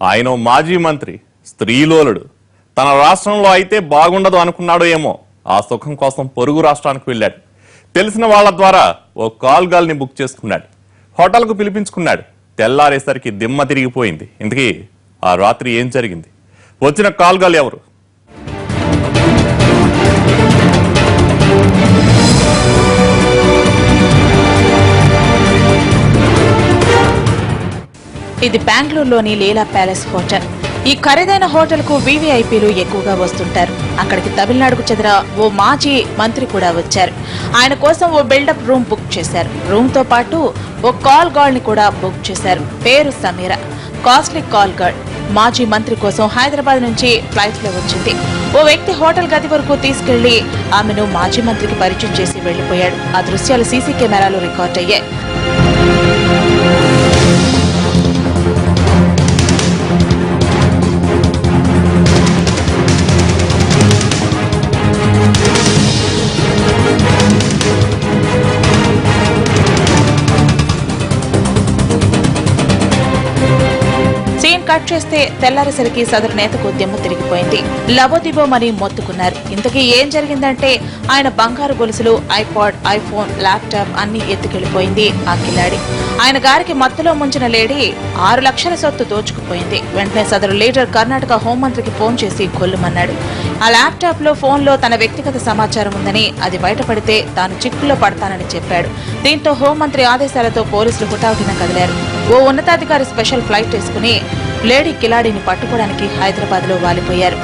ఆయన మాజీ మంత్రి, స్త్రీలోలుడు. తన రాష్ట్రంలో అయితే బాగుండదు అనుకున్నాడో ఏమో, ఆ సుఖం కోసం పొరుగు రాష్ట్రానికి వెళ్ళాడు. తెలిసిన వాళ్ల ద్వారా ఓ కాల్ గర్ల్ని బుక్ చేసుకున్నాడు. హోటల్కు పిలిపించుకున్నాడు. తెల్లారేసరికి దిమ్మ తిరిగిపోయింది. ఇంతకీ ఆ రాత్రి ఏం జరిగింది? వచ్చిన కాల్ గర్ల్ ఎవరు? ఇది బెంగళూరులోని లీలా ప్యాలెస్ హోటల్. ఈ ఖరీదైన హోటల్ కు వీవీఐపీలు ఎక్కువగా వస్తుంటారు. అక్కడికి తమిళనాడుకు చెందిన ఓ మాజీ మంత్రి కూడా వచ్చారు. ఆయన కోసం ఓ బిల్డప్ రూమ్ బుక్ చేశారు. రూమ్ తో పాటు ఓ కాల్ గర్ల్ ని కూడా బుక్ చేశారు. పేరు సమీర. Costly call girl. మాజీ మంత్రి కోసం హైదరాబాద్ నుంచి ఫ్లైట్ లో వచ్చింది. ఓ వ్యక్తి హోటల్ గది వరకు తీసుకెళ్లి ఆమెను మాజీ మంత్రికి పరిచయం చేసి వెళ్లిపోయాడు. ఆ దృశ్యాలు సీసీ కెమెరాలో రికార్డ్ అయ్యాయి. కట్ చేస్తే తెల్లారేసరికి సదరు నేతకు దిమ్మ తిరిగిపోయింది. లబోదిబోమని మొత్తుకున్నారు. ఇంతకీ ఏం జరిగిందంటే ఆయన బంగారు గొలుసులు, ఐపాడ్, ఐఫోన్, ల్యాప్టాప్ అన్ని ఎత్తుకెళ్లిపోయింది ఆ కిలాడి. ఆయన గారికి మత్తులో ముంచిన లేడీ 6 లక్షల సొత్తు దోచుకుపోయింది. వెంటనే సదరు లీడర్ కర్ణాటక హోంమంత్రికి ఫోన్ చేసి గొల్లుమన్నాడు. ఆ ల్యాప్టాప్ లో, ఫోన్ లో తన వ్యక్తిగత సమాచారం ఉందని, అది బయటపడితే తాను చిక్కుల్లో పడతానని చెప్పాడు. దీంతో హోంమంత్రి ఆదేశాలతో పోలీసులు హుటాహుటిన కదిలారు. ఓ ఉన్నతాధికారి స్పెషల్ ఫ్లైట్ వేసుకుని లేడీ కిలాడిని పట్టుకోవడానికి హైదరాబాద్ లో వాలిపోయారు.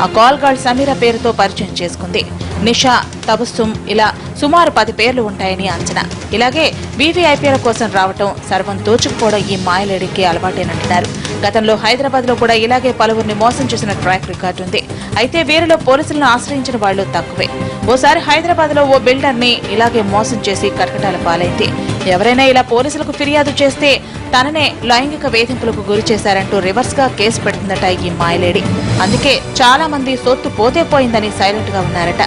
ఆ కాల్ గర్ల్ సమీర పేరుతో పరిచయం చేసుకుంది. నిషా, తబస్సుమ్ ఇలా సుమారు 10 పేర్లు ఉంటాయని అంచనా. ఇలాగే వీవీఐపీల కోసం రావటం, సర్వం దోచుకుపోవడం ఈ మాయలేడీకి అలవాటేనంటున్నారు. గతంలో హైదరాబాద్ లో కూడా ఇలాగే పలువురిని మోసం చేసిన ట్రాక్ రికార్డు ఉంది. అయితే వీరిలో పోలీసులను ఆశ్రయించిన వాళ్లు తక్కువే. ఓసారి హైదరాబాద్ లో ఓ బిల్డర్ ని ఇలాగే మోసం చేసి కటకటాల పాలైంది. ఎవరైనా ఇలా పోలీసులకు ఫిర్యాదు చేస్తే తననే లైంగిక వేధింపులకు గురి చేశారంటూ రివర్స్ గా కేసు పెడుతుందట ఈ మాయలేడి. అందుకే చాలా మంది సొత్తు పోతే పోయిందని సైలెంట్ గా ఉన్నారట.